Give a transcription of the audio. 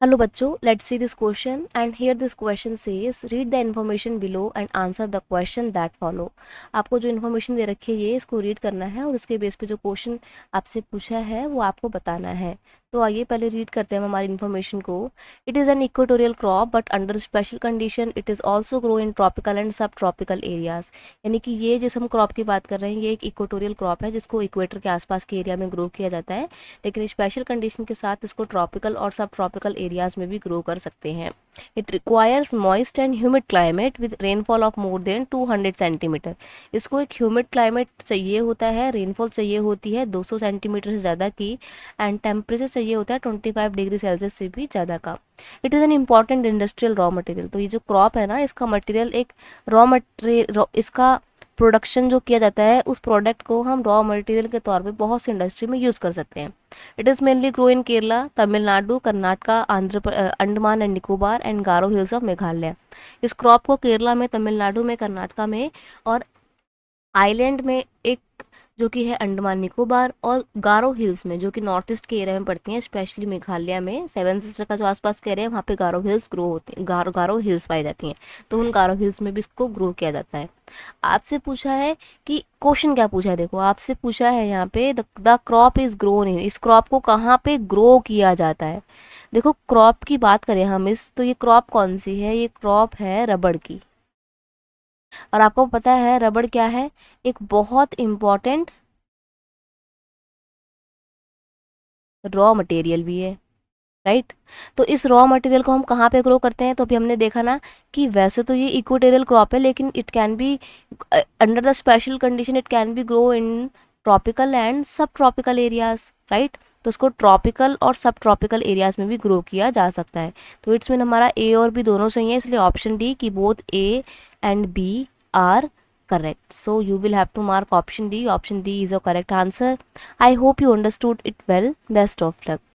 Hello बच्चों, let's see this question and here this question says read the information below and answer the question that follow। आपको जो information दे रखी है ये इसको रीड करना है और उसके बेस पे जो क्वेश्चन आपसे पूछा है वो आपको बताना है। तो आइए पहले रीड करते हैं हमारी इन्फॉर्मेशन को। It is an equatorial crop but under special condition it is also grow in tropical and सब ट्रॉपिकल एरियाज। यानी कि ये जिस हम क्रॉप की बात कर रहे हैं ये एक इक्वेटोरियल क्रॉप है जिसको इक्वेटर के आसपास के एरिया में ग्रो किया जाता है, लेकिन स्पेशल कंडीशन के साथ इसको ट्रॉपिकल और सब ट्रॉपिकल एरियाज में भी ग्रो कर सकते हैं। It requires moist and humid climate with rainfall of more than 200 centimetre. इसको एक ह्यूमिड क्लाइमेट चाहिए होता है, रेनफॉल चाहिए होती है 200 सेंटीमीटर से ज़्यादा की, एंड टेम्परेचर चाहिए होता है 25 डिग्री सेल्सियस से भी ज़्यादा का। It is an important industrial raw material. तो ये जो क्रॉप है ना इसका मटेरियल एक रॉ मटेरियल, इसका प्रोडक्शन जो किया जाता है उस प्रोडक्ट को हम रॉ मटेरियल के तौर पे बहुत सी इंडस्ट्री में यूज़ कर सकते हैं। It is mainly grow in Kerala, Tamil Nadu, Karnataka, Andaman and Nicobar and Garo hills of Meghalaya. इस क्रॉप को केरला में, तमिलनाडु में, कर्नाटका में और आइलैंड में एक जो कि है अंडमान निकोबार और गारो हिल्स में जो कि नॉर्थ ईस्ट के एरिया में पड़ती हैं, स्पेशली मेघालय में सेवन सिस्टर का जो आसपास के एरिया है वहाँ पे गारो हिल्स ग्रो होते हैं, गारो हिल्स पाई जाती हैं। तो उन गारो हिल्स में भी इसको ग्रो किया जाता है। आपसे पूछा है कि क्वेश्चन क्या पूछा है, देखो आपसे पूछा है यहाँ पे the crop is grown in, इस क्रॉप को कहाँ पे ग्रो किया जाता है। देखो क्रॉप की बात करें हम इस, तो ये क्रॉप कौन सी है, ये क्रॉप है रबड़ की। और आपको पता है रबड़ क्या है, एक बहुत इम्पॉर्टेंट रॉ मटेरियल भी है, राइट। तो इस रॉ मटेरियल को हम कहाँ पे ग्रो करते हैं, तो अभी हमने देखा ना कि वैसे तो ये इक्वेटोरियल क्रॉप है लेकिन it can be under the special condition it can be grow in tropical and सब ट्रॉपिकल एरियाज, राइट। तो उसको ट्रॉपिकल और सब ट्रॉपिकल एरियाज में भी ग्रो किया जा सकता है। तो इट्स मीन हमारा ए और बी दोनों सही है, इसलिए ऑप्शन डी की both A and B are correct. So you will have to mark option D. Option D is a correct answer. I hope you understood it well. Best of luck.